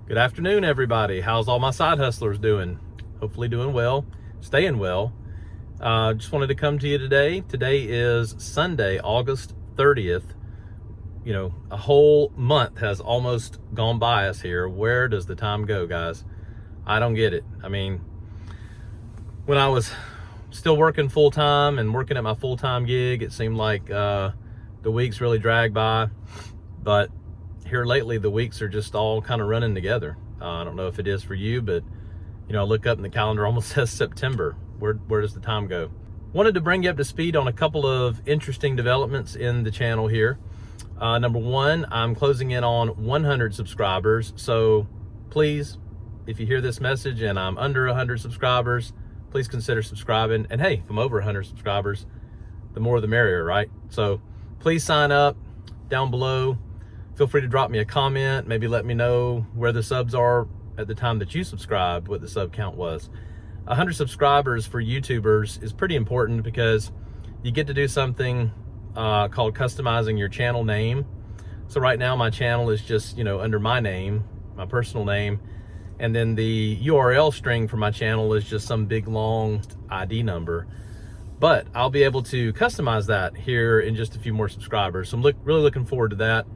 Good afternoon, everybody. How's all my side hustlers doing? Hopefully doing well, staying well. Just wanted to come to you today. Today is Sunday, August 30th. You know, a whole month has almost gone by us here. Where does the time go, guys? I don't get it. I mean, when I was still working full-time and working at my full-time gig, it seemed like the weeks really dragged by. But here lately, the weeks are just all kind of running together. I don't know if it is for you, but you know, I look up and the calendar almost says September. Where does the time go? Wanted to bring you up to speed on a couple of interesting developments in the channel here. Number one, I'm closing in on 100 subscribers. So please, if you hear this message and I'm under 100 subscribers, please consider subscribing. And hey, if I'm over 100 subscribers, the more the merrier, right? So please sign up down below. Feel free to drop me a comment, maybe let me know where the subs are at the time that you subscribed, what the sub count was. 100 subscribers for YouTubers is pretty important because you get to do something called customizing your channel name. So right now my channel is just, you know, under my name, my personal name, and then the URL string for my channel is just some big long ID number. But I'll be able to customize that here in just a few more subscribers. So I'm really looking forward to that.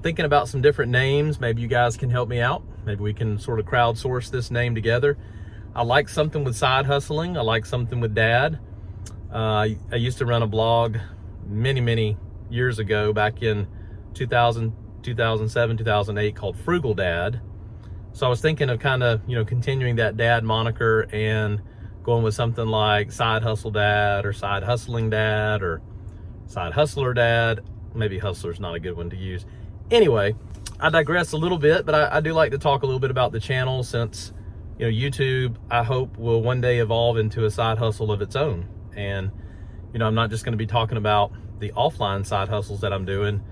Thinking about some different names. Maybe you guys can help me out. Maybe we can sort of crowdsource this name together. I like something with side hustling. I like something with dad. I used to run a blog many years ago, back in 2000, 2007, 2008, called Frugal Dad. So I was thinking of kind of, you know, continuing that dad moniker and going with something like Side Hustle Dad or Side Hustling Dad or Side Hustler Dad. Maybe hustler's not a good one to use. Anyway, I digress a little bit, but I do like to talk a little bit about the channel, since, you know, YouTube, I hope, will one day evolve into a side hustle of its own. And, you know, I'm not just going to be talking about the offline side hustles that I'm doing,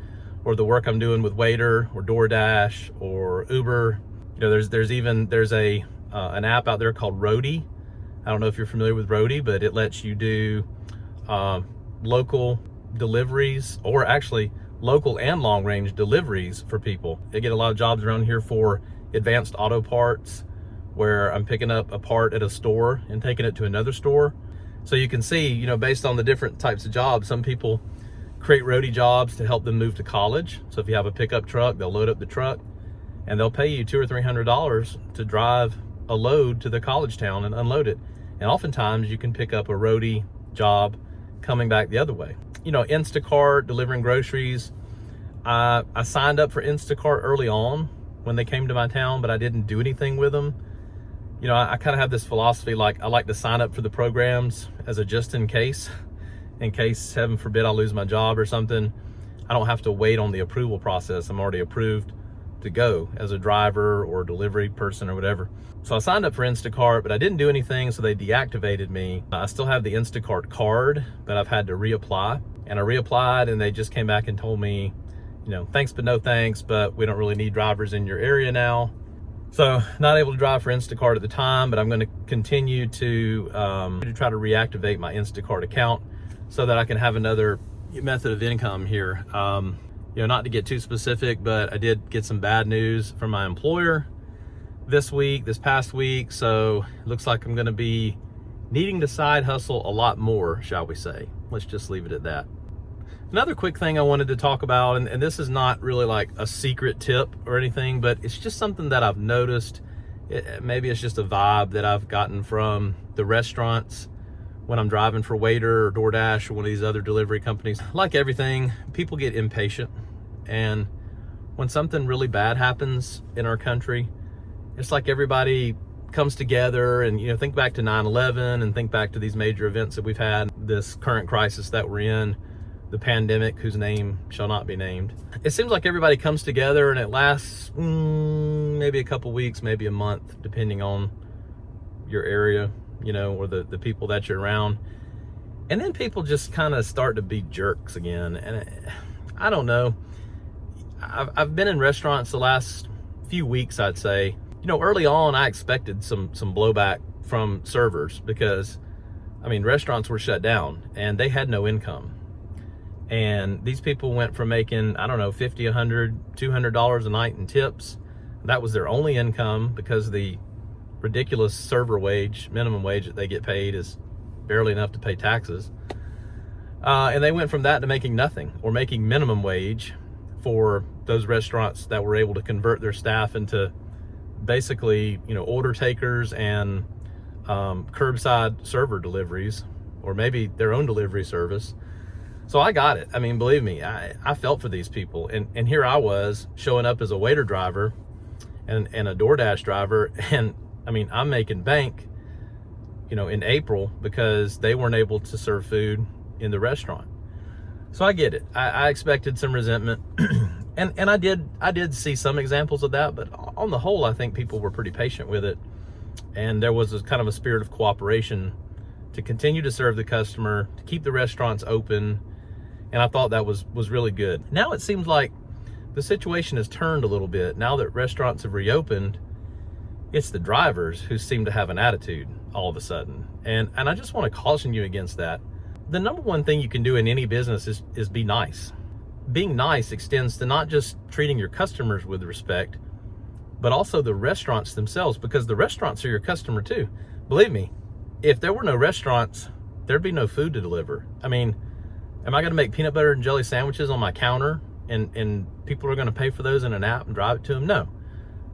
or the work I'm doing with Waitr or DoorDash or Uber. You know, there's an app out there called Roadie. I don't know if you're familiar with Roadie, but it lets you do local deliveries, or actually local and long range deliveries for people. They get a lot of jobs around here for advanced auto parts, where I'm picking up a part at a store and taking it to another store. So you can see, you know, based on the different types of jobs, some people create roadie jobs to help them move to college. So if you have a pickup truck, they'll load up the truck and they'll pay you $200 or $300 to drive a load to the college town and unload it. And oftentimes you can pick up a roadie job coming back the other way. You know, Instacart, delivering groceries. I signed up for Instacart early on when they came to my town, but I didn't do anything with them. You know, I kind of have this philosophy, like, I like to sign up for the programs as a just in case, heaven forbid, I lose my job or something. I don't have to wait on the approval process. I'm already approved to go as a driver or delivery person or whatever. So I signed up for Instacart, but I didn't do anything, so they deactivated me. I still have the Instacart card, but I've had to reapply. And I reapplied, and they just came back and told me, you know, thanks but no thanks, but we don't really need drivers in your area now. So not able to drive for Instacart at the time, but I'm going to continue to try to reactivate my Instacart account so that I can have another method of income here. You know, not to get too specific, but I did get some bad news from my employer this past week. So it looks like I'm going to be needing to side hustle a lot more, shall we say. Let's just leave it at that. Another quick thing I wanted to talk about, and this is not really like a secret tip or anything, but it's just something that I've noticed. Maybe it's just a vibe that I've gotten from the restaurants when I'm driving for Waitr or DoorDash or one of these other delivery companies. Like everything, people get impatient. And when something really bad happens in our country, it's like everybody comes together, and, you know, think back to 9/11 and think back to these major events that we've had, this current crisis that we're in, the pandemic, whose name shall not be named. It seems like everybody comes together and it lasts maybe a couple weeks, maybe a month, depending on your area, you know, or the people that you're around. And then people just kind of start to be jerks again. And I don't know. I've been in restaurants the last few weeks, I'd say. You know, early on, I expected some blowback from servers because, I mean, restaurants were shut down and they had no income. And these people went from making, I don't know, $50, $100, $200 a night in tips That was their only income because the ridiculous server wage, minimum wage that they get paid is barely enough to pay taxes. And they went from that to making nothing, or making minimum wage for those restaurants that were able to convert their staff into basically, order takers and curbside server deliveries, or maybe their own delivery service. So I got it. I mean, believe me, I felt for these people. And here I was showing up as a Waitr driver and a DoorDash driver. And I mean, I'm making bank, in April because they weren't able to serve food in the restaurant. So I get it. I expected some resentment. and I did see some examples of that, but on the whole, I think people were pretty patient with it. And there was a kind of a spirit of cooperation to continue to serve the customer, to keep the restaurants open. And I thought that was really good. Now it seems like the situation has turned a little bit. Now that restaurants have reopened, it's the drivers who seem to have an attitude all of a sudden. And I just want to caution you against that. The number one thing you can do in any business is be nice. Being nice extends to not just treating your customers with respect, but also the restaurants themselves, because the restaurants are your customer too. Believe me, if there were no restaurants, there'd be no food to deliver. I mean, am I going to make peanut butter and jelly sandwiches on my counter and people are going to pay for those in an app and drive it to them? No.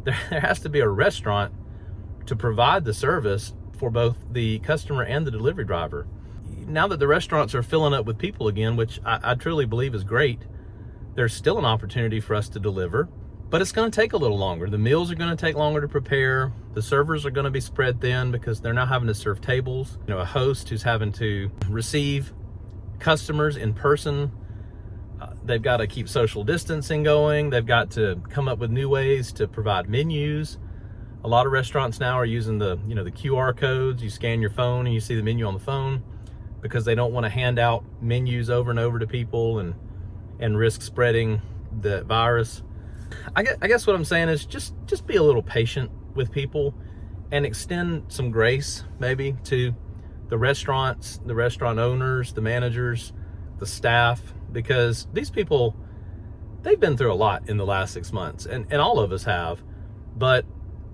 There has to be a restaurant to provide the service for both the customer and the delivery driver. Now that the restaurants are filling up with people again, which I truly believe is great, there's still an opportunity for us to deliver, but it's going to take a little longer. The meals are going to take longer to prepare. The servers are going to be spread thin because they're now having to serve tables. A host who's having to receive customers in person. They've got to keep social distancing going. They've got to come up with new ways to provide menus. A lot of restaurants now are using the QR codes. You scan your phone and you see the menu on the phone, because they don't want to hand out menus over and over to people and risk spreading the virus. I guess what I'm saying is just be a little patient with people and extend some grace maybe to the restaurants, the restaurant owners, the managers, the staff, because these people, they've been through a lot in the last 6 months, and all of us have. But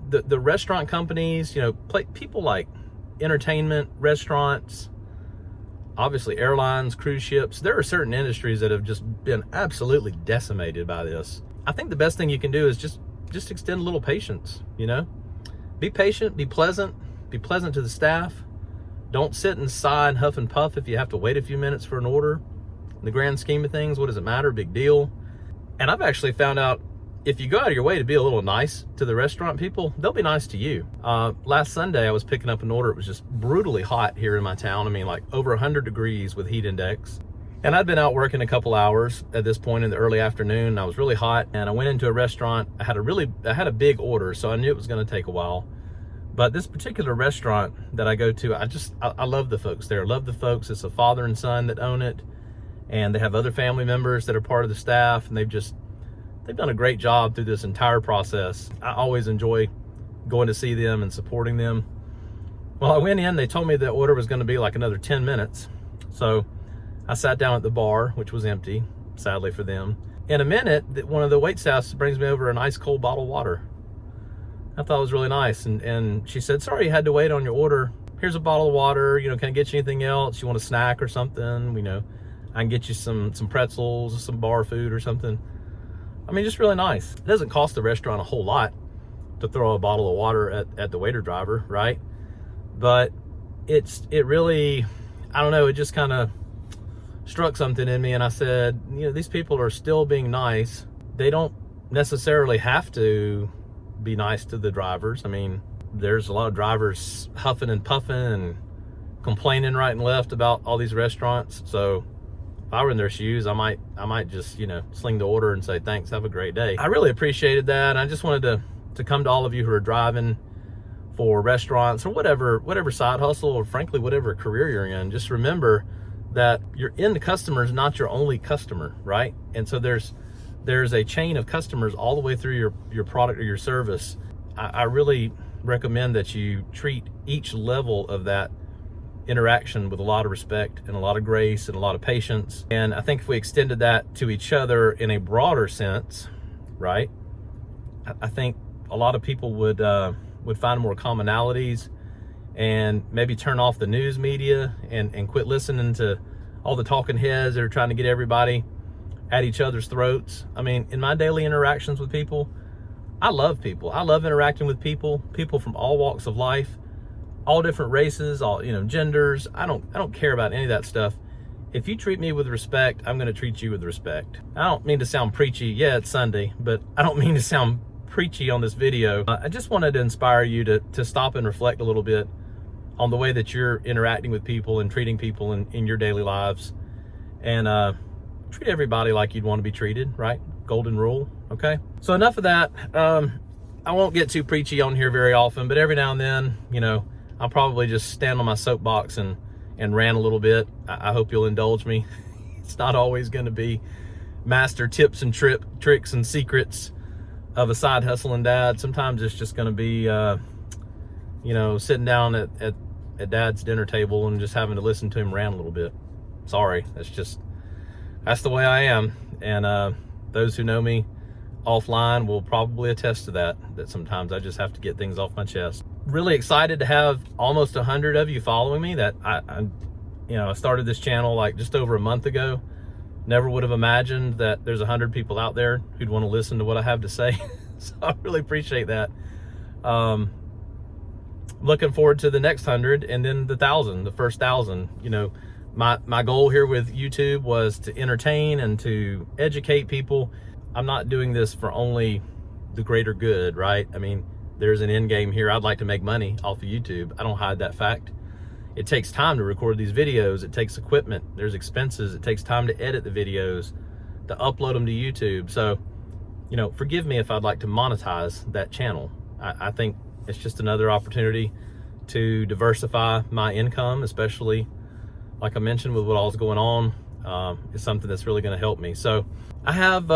the restaurant companies, people like entertainment, restaurants, obviously airlines, cruise ships, there are certain industries that have just been absolutely decimated by this. I think the best thing you can do is just extend a little patience, Be patient, be pleasant to the staff. Don't sit and sigh and huff and puff if you have to wait a few minutes for an order. In the grand scheme of things, what does it matter? Big deal. And I've actually found out, if you go out of your way to be a little nice to the restaurant people, they'll be nice to you. Last Sunday, I was picking up an order. It was just brutally hot here in my town. I mean, like over 100 degrees with heat index. And I'd been out working a couple hours at this point in the early afternoon. I was really hot, and I went into a restaurant. I had a big order, so I knew it was going to take a while. But this particular restaurant that I go to, I love the folks there. I love the folks. It's a father and son that own it, and they have other family members that are part of the staff, and they've done a great job through this entire process. I always enjoy going to see them and supporting them. Well, I went in, they told me the order was going to be like another 10 minutes. So I sat down at the bar, which was empty, sadly for them. In a minute, one of the wait staffs brings me over an ice cold bottle of water. I thought it was really nice. And she said, sorry you had to wait on your order. Here's a bottle of water. Can I get you anything else? You want a snack or something? I can get you some pretzels, some bar food or something. I mean, just really nice. It doesn't cost the restaurant a whole lot to throw a bottle of water at the Waitr driver, right? But it really, I don't know, it just kind of struck something in me, and I said, these people are still being nice. They don't necessarily have to be nice to the drivers. I mean, there's a lot of drivers huffing and puffing and complaining right and left about all these restaurants. So if I were in their shoes, I might just, sling the order and say, thanks, have a great day. I really appreciated that. I just wanted to come to all of you who are driving for restaurants or whatever side hustle, or frankly, whatever career you're in. Just remember that your end customer is not your only customer, right? And so there's a chain of customers all the way through your product or your service. I really recommend that you treat each level of that interaction with a lot of respect and a lot of grace and a lot of patience. And I think if we extended that to each other in a broader sense, right, I think a lot of people would find more commonalities and maybe turn off the news media and quit listening to all the talking heads that are trying to get everybody at each other's throats. I mean, in my daily interactions with people, I love people. I love interacting with people from all walks of life, all different races, all, genders. I don't care about any of that stuff. If you treat me with respect, I'm going to treat you with respect. I don't mean to sound preachy. Yeah, it's Sunday, but I don't mean to sound preachy on this video. I just wanted to inspire you to stop and reflect a little bit on the way that you're interacting with people and treating people in your daily lives, and treat everybody like you'd want to be treated, right? Golden rule, okay? So enough of that. I won't get too preachy on here very often, but every now and then, I'll probably just stand on my soapbox and rant a little bit. I hope you'll indulge me. It's not always going to be master tips and tricks and secrets of a side hustling dad. Sometimes it's just going to be, sitting down at dad's dinner table and just having to listen to him rant a little bit. Sorry, that's the way I am. And those who know me offline will probably attest to that sometimes I just have to get things off my chest. Really excited to have almost 100 of you following me. That I started this channel like just over a month ago. Never would have imagined that there's 100 people out there who'd want to listen to what I have to say. So I really appreciate that. Looking forward to the next 100 and then the 1,000, the first 1,000. My goal here with YouTube was to entertain and to educate people. I'm not doing this for only the greater good, right? I mean, there's an end game here. I'd like to make money off of YouTube. I don't hide that fact. It takes time to record these videos. It takes equipment. There's expenses. It takes time to edit the videos, to upload them to YouTube. So, forgive me if I'd like to monetize that channel. I think it's just another opportunity to diversify my income, especially like I mentioned with what all's going on. It's something that's really going to help me. So I have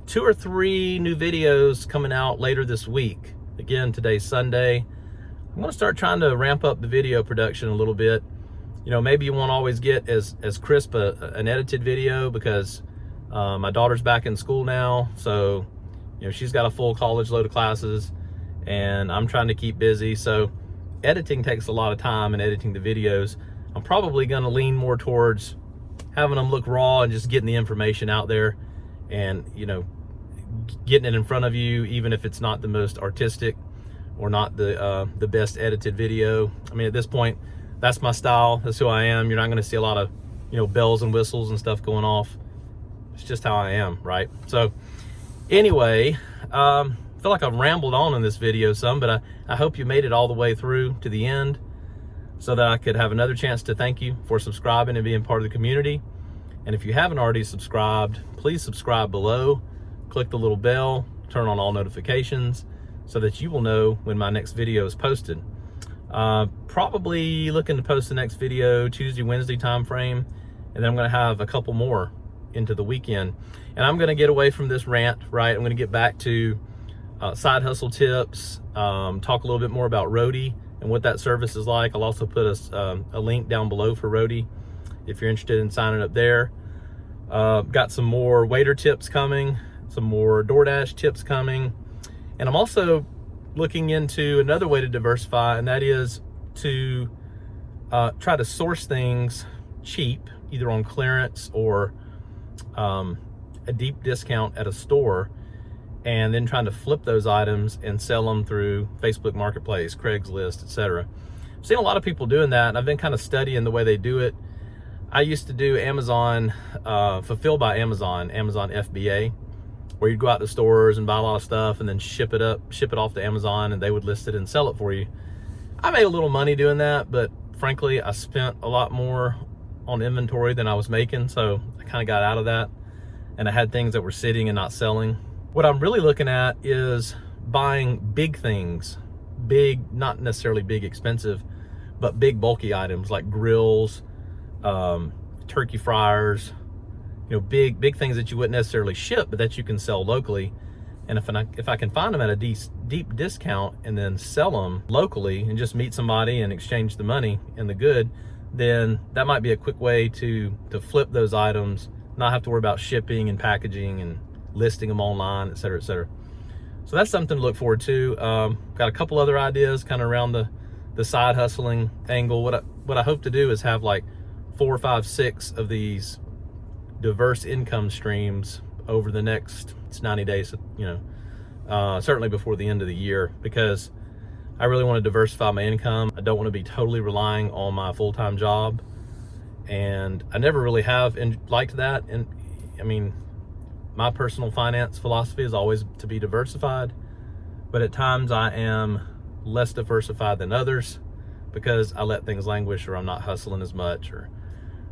2 or 3 new videos coming out later this week. Again, today's Sunday. I'm going to start trying to ramp up the video production a little bit. Maybe you won't always get as crisp an edited video because my daughter's back in school now. So, she's got a full college load of classes and I'm trying to keep busy. So editing takes a lot of time, and editing the videos, I'm probably going to lean more towards having them look raw and just getting the information out there and, getting it in front of you, even if it's not the most artistic or not the best edited video. I mean, at this point, that's my style. That's who I am. You're not going to see a lot of, bells and whistles and stuff going off. It's just how I am, right? So anyway, I feel like I've rambled on in this video some, but I hope you made it all the way through to the end so that I could have another chance to thank you for subscribing and being part of the community. And if you haven't already subscribed, please subscribe below. Click the little bell, turn on all notifications so that you will know when my next video is posted. Probably looking to post the next video Tuesday, Wednesday time frame, and then I'm going to have a couple more into the weekend. And I'm going to get away from this rant, right? I'm going to get back to side hustle tips, talk a little bit more about Roadie and what that service is like. I'll also put a link down below for Roadie if you're interested in signing up there. Got some more Waitr tips coming, some more DoorDash tips coming. And I'm also looking into another way to diversify, and that is to try to source things cheap, either on clearance or a deep discount at a store, and then trying to flip those items and sell them through Facebook Marketplace, Craigslist, etc. I've seen a lot of people doing that, and I've been kind of studying the way they do it. I used to do Amazon, Fulfilled by Amazon FBA, where you'd go out to stores and buy a lot of stuff and then ship it off to Amazon, and they would list it and sell it for you. I made a little money doing that, but frankly, I spent a lot more on inventory than I was making, so I kind of got out of that, and I had things that were sitting and not selling. What I'm really looking at is buying big things, big, not necessarily big expensive, but big bulky items like grills, turkey fryers, big things that you wouldn't necessarily ship, but that you can sell locally. And if I can find them at a deep discount and then sell them locally and just meet somebody and exchange the money and the good, then that might be a quick way to flip those items, not have to worry about shipping and packaging and listing them online, etc., etc. So that's something to look forward to. Got a couple other ideas kind of around the side hustling angle. What I hope to do is have like 4, 5, 6 of these diverse income streams over the next 90 days, certainly before the end of the year, because I really want to diversify my income. I don't want to be totally relying on my full-time job, and I never really have liked that. And I mean, my personal finance philosophy is always to be diversified, but at times I am less diversified than others because I let things languish, or I'm not hustling as much, or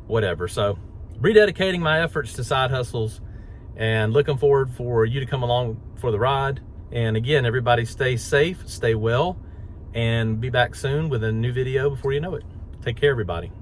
whatever. So rededicating my efforts to side hustles, and looking forward for you to come along for the ride. And again, everybody stay safe, stay well, and be back soon with a new video before you know it. Take care, everybody.